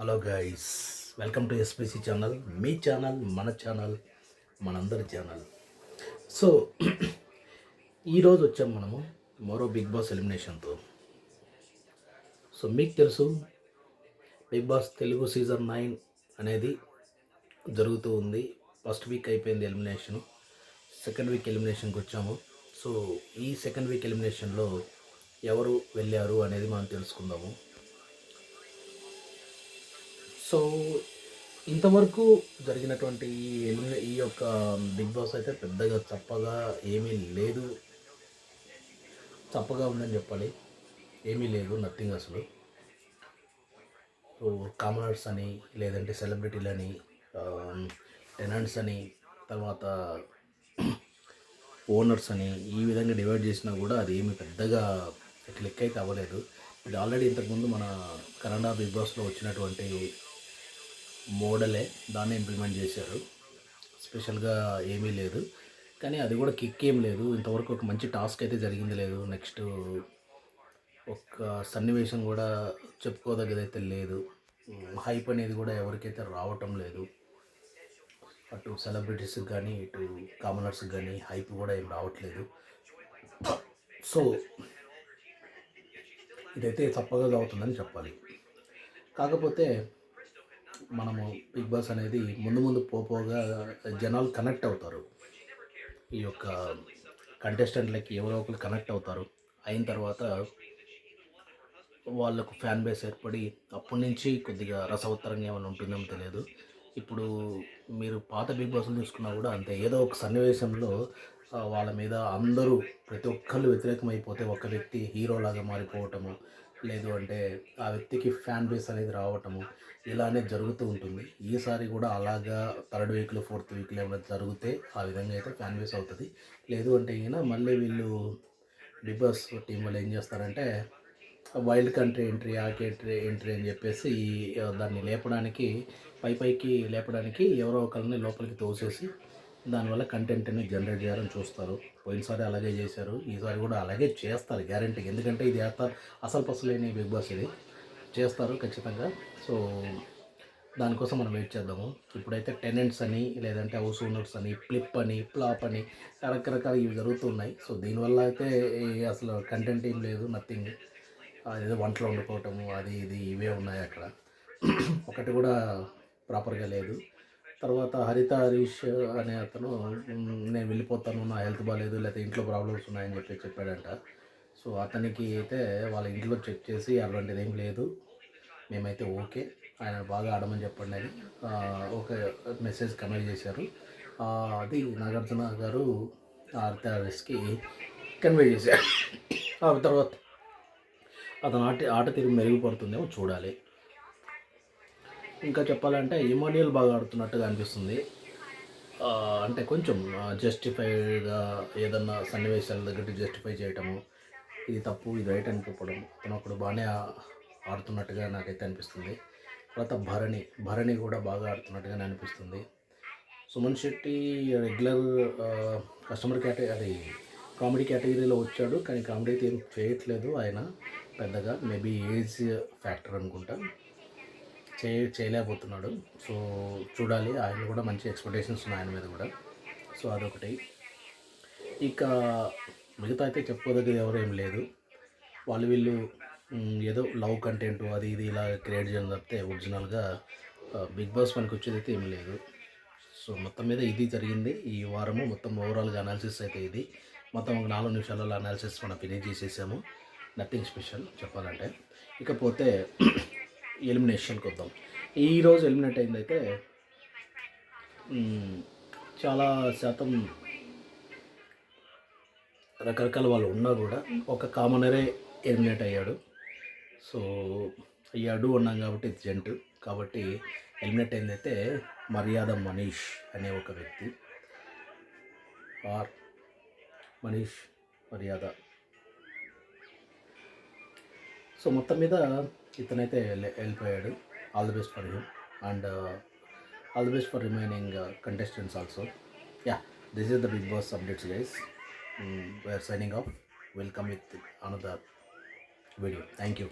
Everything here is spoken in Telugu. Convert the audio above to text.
Hello guys, welcome to SPC channel. Me channel, మన ఛానల్, మనందరి ఛానల్. సో ఈరోజు వచ్చాం మనము మరో బిగ్ బాస్ ఎలిమినేషన్తో. సో మీకు తెలుసు, బిగ్ బాస్ తెలుగు సీజన్ 9 అనేది జరుగుతూ ఉంది. ఫస్ట్ వీక్ అయిపోయింది ఎలిమినేషన్, సెకండ్ వీక్ ఎలిమినేషన్కి వచ్చాము. సో ఈ సెకండ్ వీక్ ఎలిమినేషన్లో ఎవరు వెళ్ళారు అనేది మనం తెలుసుకుందాము. సో ఇంతవరకు జరిగినటువంటి ఈ యొక్క బిగ్ బాస్ అయితే పెద్దగా చప్పగా ఏమీ లేదు. చప్పగా ఉందని చెప్పాలి, ఏమీ లేదు, నథింగ్ అసలు. సో కామనర్స్ అని, లేదంటే సెలబ్రిటీలని, టెనెంట్స్ అని, తర్వాత ఓనర్స్ అని, ఈ విధంగా డివైడ్ చేసినా కూడా అది ఏమి పెద్దగా క్లిక్ అయితే అవ్వలేదు. ఇది ఆల్రెడీ ఇంతకుముందు మన కన్నడ బిగ్ బాస్లో వచ్చినటువంటి మోడలే, దాన్ని ఇంప్లిమెంట్ చేశారు. స్పెషల్గా ఏమీ లేదు, కానీ అది కూడా కిక్ ఏం లేదు. ఇంతవరకు ఒక మంచి టాస్క్ అయితే జరిగింది లేదు. నెక్స్ట్ ఒక సన్నివేశం కూడా చెప్పుకోదగ్గదైతే లేదు. హైప్ అనేది కూడా ఎవరికైతే రావటం లేదు. అటు సెలబ్రిటీస్కి కానీ, ఇటు కామనర్స్కి కానీ హైప్ కూడా ఏం రావట్లేదు. సో ఇదైతే తప్పగా అవుతుందని చెప్పాలి. కాకపోతే మనము బిగ్ బాస్ అనేది ముందు ముందు పోగా జనాలు కనెక్ట్ అవుతారు. ఈ యొక్క కంటెస్టెంట్లకి ఎవరో ఒకరు కనెక్ట్ అవుతారు. అయిన తర్వాత వాళ్ళకు ఫ్యాన్ బేస్ ఏర్పడి అప్పటి నుంచి కొద్దిగా రసవత్తరంగా ఏమైనా ఉంటుందేమో తెలియదు. ఇప్పుడు మీరు పాత బిగ్ బాస్లు చూసుకున్నా కూడా అంతే. ఏదో ఒక సన్నివేశంలో వాళ్ళ మీద అందరూ ప్రతి ఒక్కళ్ళు వ్యతిరేకమైపోతే ఒక వ్యక్తి హీరోలాగా మారిపోవటము, లేదు అంటే ఆ వ్యక్తికి ఫ్యాన్ బేస్ అనేది రావటము, ఇలానే జరుగుతూ ఉంటుంది. ఈసారి కూడా అలాగా థర్డ్ వీక్లో, ఫోర్త్ వీక్లో ఏమైనా జరిగితే ఆ విధంగా అయితే ఫ్యాన్ బేస్ అవుతుంది. లేదు అంటే అయినా మళ్ళీ వీళ్ళు బిగ్ బాస్ టీం వాళ్ళు ఏం చేస్తారంటే వైల్డ్ కంట్రీ ఎంట్రీ, ఎంట్రీ అని చెప్పేసి దాన్ని లేపడానికి, పైకి లేపడానికి ఎవరో ఒకరిని లోపలికి తోసేసి దానివల్ల కంటెంట్ అనేది జనరేట్ చేయాలని చూస్తారు. పోయినసారి అలాగే చేశారు, ఈసారి కూడా అలాగే చేస్తారు గ్యారంటీగా. ఎందుకంటే ఇది అసలు పసలేని బిగ్ బాస్, ఇది చేస్తారు ఖచ్చితంగా. సో దానికోసం మనం వెయిట్ చేద్దాము. ఇప్పుడైతే టెనెంట్స్ అని, లేదంటే హౌస్ ఓనర్స్ అని, ఫ్లిప్ అని, ఫ్లాప్ అని రకరకాల ఇవి జరుగుతున్నాయి. సో దీనివల్ల అయితే అసలు కంటెంట్ ఏం లేదు, నథింగ్. అదేదో వంటలు వండుకోవటము, అది ఇది ఇవే ఉన్నాయి అక్కడ. ఒకటి కూడా ప్రాపర్గా లేదు. తర్వాత హరీష్ అనే అతను నేను వెళ్ళిపోతాను, నా హెల్త్ బాగాలేదు, లేకపోతే ఇంట్లో ప్రాబ్లమ్స్ ఉన్నాయని చెప్పాడంట. సో అతనికి అయితే వాళ్ళ ఇంట్లో చెక్ చేసి అలాంటిది ఏం లేదు, మేమైతే ఓకే, ఆయన బాగా ఆడమని చెప్పండి అని ఒక మెసేజ్ కన్వే చేశారు. అది నాగార్జున గారు హరీష్కి కన్వే చేశారు. ఆ తర్వాత అతను ఆట తీరు మెరుగుపడుతుందేమో చూడాలి. ఇంకా చెప్పాలంటే ఇమాన్యుయల్ బాగా ఆడుతున్నట్టుగా అనిపిస్తుంది. అంటే కొంచెం జస్టిఫైడ్గా ఏదన్నా సన్నివేశాల దగ్గర జస్టిఫై చేయటము, ఇది తప్పు ఇది రైట్ అని చెప్పడం, అతను అప్పుడు బాగానే ఆడుతున్నట్టుగా నాకైతే అనిపిస్తుంది. తర్వాత భరణి కూడా బాగా ఆడుతున్నట్టుగానే అనిపిస్తుంది. సుమన్ శెట్టి రెగ్యులర్ కస్టమర్ అది కామెడీ కేటగిరీలో వచ్చాడు, కానీ కామెడీ అయితే ఏం చేయట్లేదు ఆయన పెద్దగా. మేబీ ఏజ్ ఫ్యాక్టర్ అనుకుంటా, చేయలేకపోతున్నాడు. సో చూడాలి, ఆయన కూడా మంచి ఎక్స్పెక్టేషన్స్ ఉన్నాయి ఆయన మీద కూడా. సో అదొకటి. ఇక మిగతా అయితే చెప్పుకోదగ్గది ఎవరేం లేదు. వీళ్ళు ఏదో లవ్ కంటెంట్ అది ఇది ఇలా క్రియేట్ చేయడం తప్పితే ఒరిజినల్గా బిగ్ బాస్ మనకు వచ్చేది అయితే ఏం లేదు. సో మొత్తం మీద ఇది జరిగింది ఈ వారము. మొత్తం ఓవరాల్గా అనాలిసిస్ అయితే ఇది. మొత్తం ఒక 4 నిమిషాలలో అనాలిసిస్ మనం ఫినిష్ చేసేసాము. నథింగ్ స్పెషల్ చెప్పాలంటే. ఇకపోతే ఎలిమినేషన్కి వద్దాం. ఈరోజు ఎలిమినేట్ అయిందైతే చాలా శాతం రకరకాల వాళ్ళు ఉన్నా కూడా ఒక కామనరే ఎలిమినేట్ అయ్యాడు. సో అయ్యాడు అన్నాం కాబట్టి ఇది జంటు కాబట్టి ఎలిమినేట్ అయిందైతే మర్యాద మనీష్ అనే ఒక వ్యక్తి. మనీష్ మర్యాద. సో మొత్తం మీద ఇతనైతే వెళ్ళిపోయాడు. All the best for him and all the best for remaining contestants also. Yeah, this is the Big Boss updates, guys. We are signing off. We'll come with another video. Thank you.